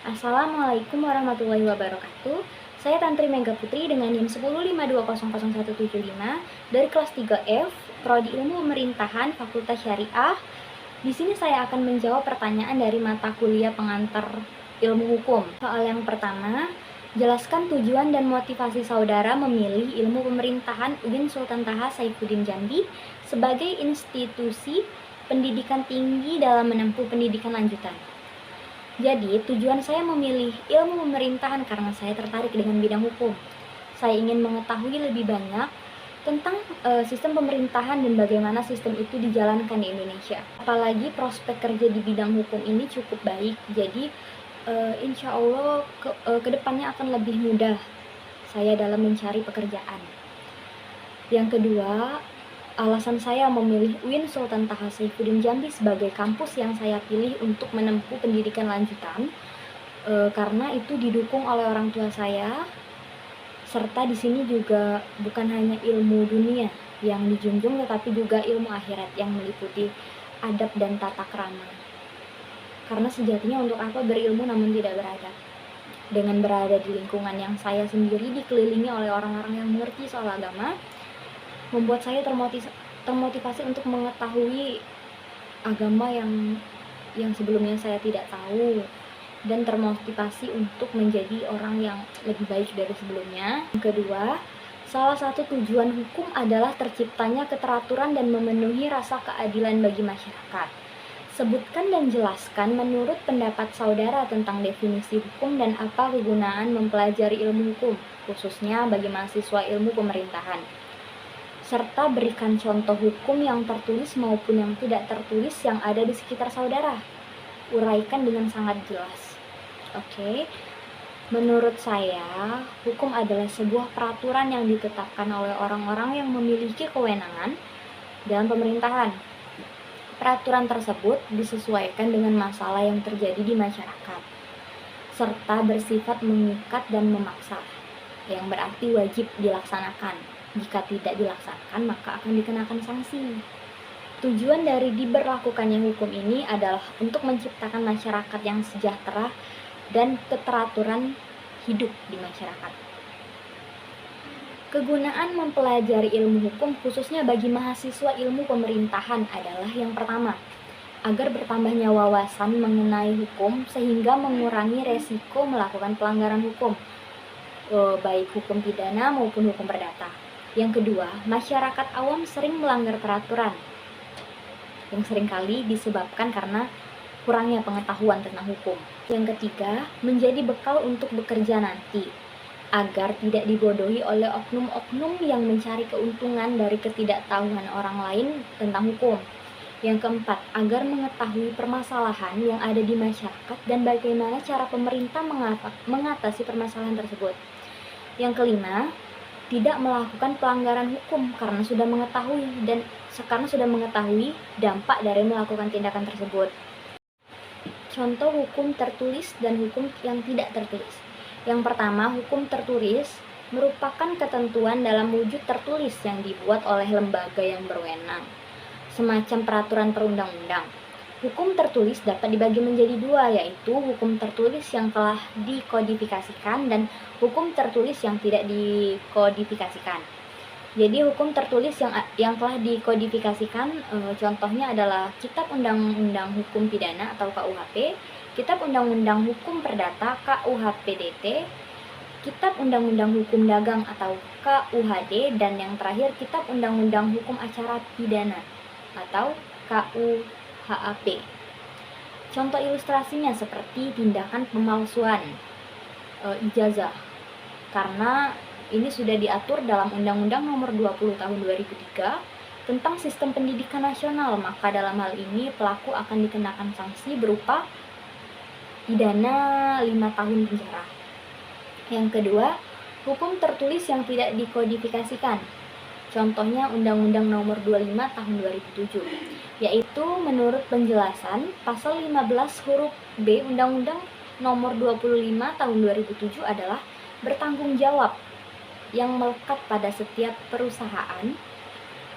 Assalamualaikum warahmatullahi wabarakatuh. Saya Tantri Mega Putri dengan NIM 1052000175 dari kelas 3F, Prodi Ilmu Pemerintahan, Fakultas Syariah. Di sini saya akan menjawab pertanyaan dari mata kuliah pengantar Ilmu Hukum. Soal yang pertama, jelaskan tujuan dan motivasi saudara memilih Ilmu Pemerintahan UIN Sultan Taha Saifuddin Jambi sebagai institusi pendidikan tinggi dalam menempuh pendidikan lanjutan. Jadi, tujuan saya memilih ilmu pemerintahan karena saya tertarik dengan bidang hukum. Saya ingin mengetahui lebih banyak tentang sistem pemerintahan dan bagaimana sistem itu dijalankan di Indonesia. Apalagi prospek kerja di bidang hukum ini cukup baik, jadi insya Allah kedepannya akan lebih mudah saya dalam mencari pekerjaan. Yang kedua, alasan saya memilih UIN Sultan Taha Saifuddin Jambi sebagai kampus yang saya pilih untuk menempuh pendidikan lanjutan karena itu didukung oleh orang tua saya, serta di sini juga bukan hanya ilmu dunia yang dijunjung tetapi juga ilmu akhirat yang meliputi adab dan tata krama. Karena sejatinya untuk apa berilmu namun tidak beradab? Dengan berada di lingkungan yang saya sendiri dikelilingi oleh orang-orang yang mengerti soal agama, membuat saya termotivasi untuk mengetahui agama yang sebelumnya saya tidak tahu, dan termotivasi untuk menjadi orang yang lebih baik dari sebelumnya. Yang kedua, salah satu tujuan hukum adalah terciptanya keteraturan dan memenuhi rasa keadilan bagi masyarakat. Sebutkan dan jelaskan menurut pendapat saudara tentang definisi hukum dan apa kegunaan mempelajari ilmu hukum, khususnya bagi mahasiswa ilmu pemerintahan. Serta berikan contoh hukum yang tertulis maupun yang tidak tertulis yang ada di sekitar saudara. Uraikan dengan sangat jelas. Oke. Menurut saya, hukum adalah sebuah peraturan yang ditetapkan oleh orang-orang yang memiliki kewenangan dalam pemerintahan. Peraturan tersebut disesuaikan dengan masalah yang terjadi di masyarakat, serta bersifat mengikat dan memaksa, yang berarti wajib dilaksanakan. Jika tidak dilaksanakan, maka akan dikenakan sanksi. Tujuan dari diberlakukannya hukum ini adalah untuk menciptakan masyarakat yang sejahtera dan keteraturan hidup di masyarakat. Kegunaan mempelajari ilmu hukum khususnya bagi mahasiswa ilmu pemerintahan adalah yang pertama, agar bertambahnya wawasan mengenai hukum sehingga mengurangi resiko melakukan pelanggaran hukum, baik hukum pidana maupun hukum perdata. Yang kedua, masyarakat awam sering melanggar peraturan yang seringkali disebabkan karena kurangnya pengetahuan tentang hukum. Yang ketiga, menjadi bekal untuk bekerja nanti, agar tidak dibodohi oleh oknum-oknum yang mencari keuntungan dari ketidaktahuan orang lain tentang hukum. Yang keempat, agar mengetahui permasalahan yang ada di masyarakat dan bagaimana cara pemerintah mengatasi permasalahan tersebut. Yang kelima, tidak melakukan pelanggaran hukum karena sudah mengetahui dampak dari melakukan tindakan tersebut. Contoh hukum tertulis dan hukum yang tidak tertulis. Yang pertama, hukum tertulis merupakan ketentuan dalam wujud tertulis yang dibuat oleh lembaga yang berwenang, semacam peraturan perundang-undang. Hukum tertulis dapat dibagi menjadi dua, yaitu hukum tertulis yang telah dikodifikasikan dan hukum tertulis yang tidak dikodifikasikan. Jadi hukum tertulis yang telah dikodifikasikan contohnya adalah Kitab Undang-Undang Hukum Pidana atau KUHP, Kitab Undang-Undang Hukum Perdata KUHPDT, Kitab Undang-Undang Hukum Dagang atau KUHD, dan yang terakhir Kitab Undang-Undang Hukum Acara Pidana atau KUHAP. Contoh ilustrasinya seperti tindakan pemalsuan ijazah, karena ini sudah diatur dalam Undang-Undang Nomor 20 Tahun 2003 tentang Sistem Pendidikan Nasional, maka dalam hal ini pelaku akan dikenakan sanksi berupa pidana 5 tahun penjara. Yang kedua, hukum tertulis yang tidak dikodifikasikan. Contohnya Undang-Undang Nomor 25 Tahun 2007, yaitu menurut penjelasan pasal 15 huruf B Undang-Undang Nomor 25 Tahun 2007 adalah bertanggung jawab yang melekat pada setiap perusahaan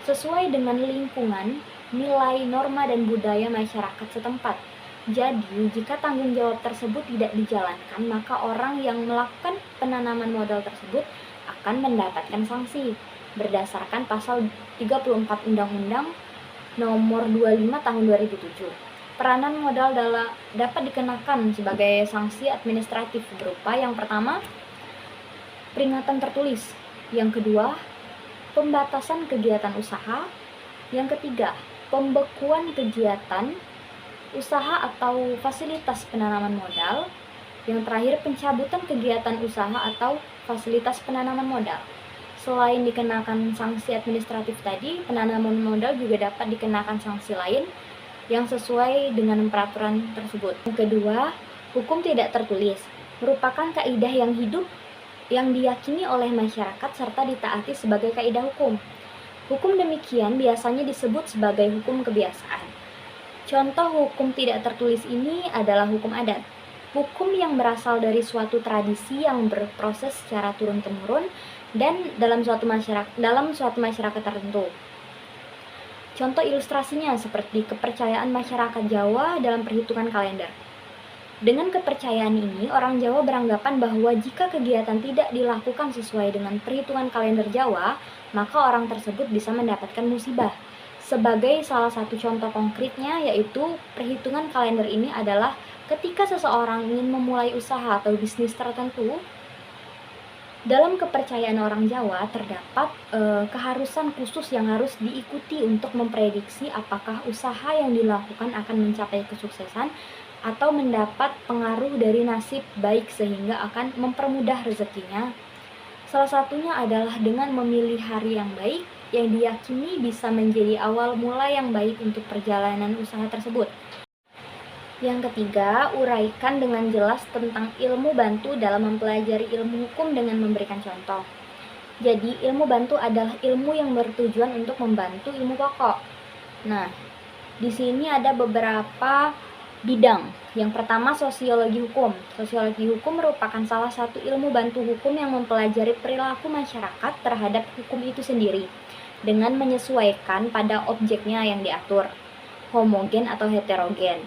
sesuai dengan lingkungan, nilai, norma, dan budaya masyarakat setempat, Jadi, jika tanggung jawab tersebut tidak dijalankan, maka orang yang melakukan penanaman modal tersebut akan mendapatkan sanksi berdasarkan pasal 34 Undang-Undang Nomor 25 Tahun 2007. Peranan modal dapat dikenakan sebagai sanksi administratif berupa yang pertama, peringatan tertulis, yang kedua, pembatasan kegiatan usaha, yang ketiga, pembekuan kegiatan usaha atau fasilitas penanaman modal, yang terakhir pencabutan kegiatan usaha atau fasilitas penanaman modal. Selain dikenakan sanksi administratif tadi, penanaman modal juga dapat dikenakan sanksi lain yang sesuai dengan peraturan tersebut. Yang kedua, hukum tidak tertulis merupakan kaidah yang hidup yang diyakini oleh masyarakat serta ditaati sebagai kaidah hukum. Hukum demikian biasanya disebut sebagai hukum kebiasaan. Contoh hukum tidak tertulis ini adalah hukum adat. Hukum yang berasal dari suatu tradisi yang berproses secara turun-temurun dan dalam suatu masyarakat tertentu. Contoh ilustrasinya seperti kepercayaan masyarakat Jawa dalam perhitungan kalender. Dengan kepercayaan ini, orang Jawa beranggapan bahwa jika kegiatan tidak dilakukan sesuai dengan perhitungan kalender Jawa, maka orang tersebut bisa mendapatkan musibah. Sebagai salah satu contoh konkretnya, yaitu perhitungan kalender ini adalah ketika seseorang ingin memulai usaha atau bisnis tertentu. Dalam kepercayaan orang Jawa terdapat keharusan khusus yang harus diikuti untuk memprediksi apakah usaha yang dilakukan akan mencapai kesuksesan atau mendapat pengaruh dari nasib baik sehingga akan mempermudah rezekinya. Salah satunya adalah dengan memilih hari yang baik yang diyakini bisa menjadi awal mula yang baik untuk perjalanan usaha tersebut. Yang ketiga, uraikan dengan jelas tentang ilmu bantu dalam mempelajari ilmu hukum dengan memberikan contoh. Jadi, ilmu bantu adalah ilmu yang bertujuan untuk membantu ilmu pokok. Nah, di sini ada beberapa bidang. Yang pertama, sosiologi hukum. Sosiologi hukum merupakan salah satu ilmu bantu hukum yang mempelajari perilaku masyarakat terhadap hukum itu sendiri dengan menyesuaikan pada objeknya yang diatur, homogen atau heterogen.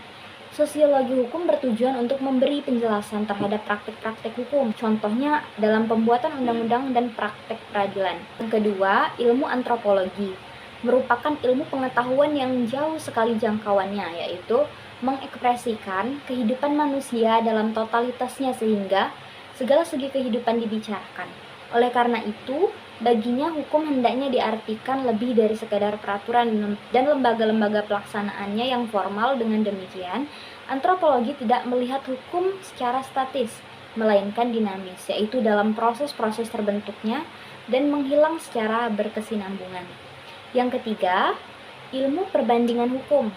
Sosiologi hukum bertujuan untuk memberi penjelasan terhadap praktek-praktek hukum, contohnya dalam pembuatan undang-undang dan praktek peradilan. Yang kedua, ilmu antropologi merupakan ilmu pengetahuan yang jauh sekali jangkauannya, yaitu mengekspresikan kehidupan manusia dalam totalitasnya sehingga segala segi kehidupan dibicarakan. Oleh karena itu, baginya hukum hendaknya diartikan lebih dari sekadar peraturan dan lembaga-lembaga pelaksanaannya yang formal. Dengan demikian, antropologi tidak melihat hukum secara statis, melainkan dinamis, yaitu dalam proses-proses terbentuknya dan menghilang secara berkesinambungan. Yang ketiga, ilmu perbandingan hukum.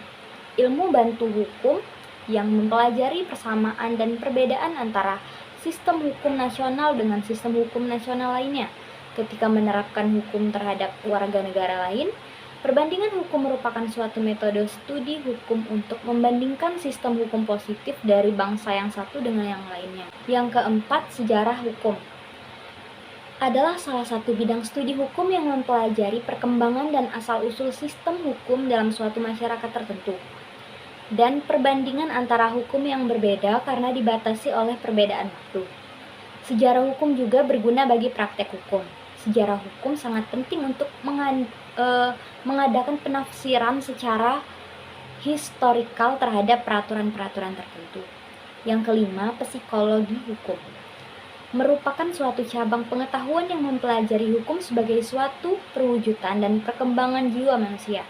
Ilmu bantu hukum yang mempelajari persamaan dan perbedaan antara sistem hukum nasional dengan sistem hukum nasional lainnya. Ketika menerapkan hukum terhadap warga negara lain, perbandingan hukum merupakan suatu metode studi hukum untuk membandingkan sistem hukum positif dari bangsa yang satu dengan yang lainnya. Yang keempat, sejarah hukum adalah salah satu bidang studi hukum yang mempelajari perkembangan dan asal-usul sistem hukum dalam suatu masyarakat tertentu, dan perbandingan antara hukum yang berbeda karena dibatasi oleh perbedaan waktu. Sejarah hukum juga berguna bagi praktek hukum. Sejarah hukum sangat penting untuk mengadakan penafsiran secara historikal terhadap peraturan-peraturan tertentu. Yang kelima, psikologi hukum merupakan suatu cabang pengetahuan yang mempelajari hukum sebagai suatu perwujudan dan perkembangan jiwa manusia.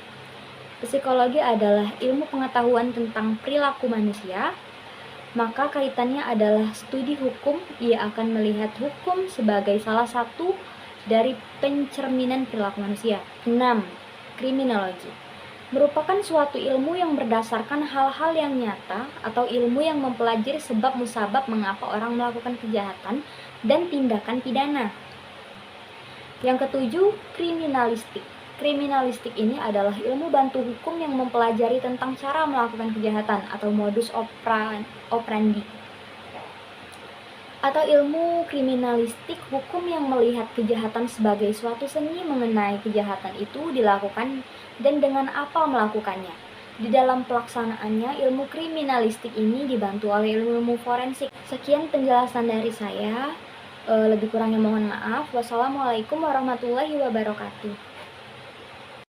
Psikologi adalah ilmu pengetahuan tentang perilaku manusia, maka kaitannya adalah studi hukum. Ia akan melihat hukum sebagai salah satu dari pencerminan perilaku manusia. 6. Kriminologi merupakan suatu ilmu yang berdasarkan hal-hal yang nyata atau ilmu yang mempelajari sebab musabab mengapa orang melakukan kejahatan dan tindakan pidana. Yang ketujuh, kriminalistik. Kriminalistik ini adalah ilmu bantu hukum yang mempelajari tentang cara melakukan kejahatan atau modus operandi. Atau ilmu kriminalistik hukum yang melihat kejahatan sebagai suatu seni mengenai kejahatan itu dilakukan dan dengan apa melakukannya. Di dalam pelaksanaannya, ilmu kriminalistik ini dibantu oleh ilmu forensik. Sekian penjelasan dari saya. Lebih kurangnya mohon maaf. Wassalamualaikum warahmatullahi wabarakatuh.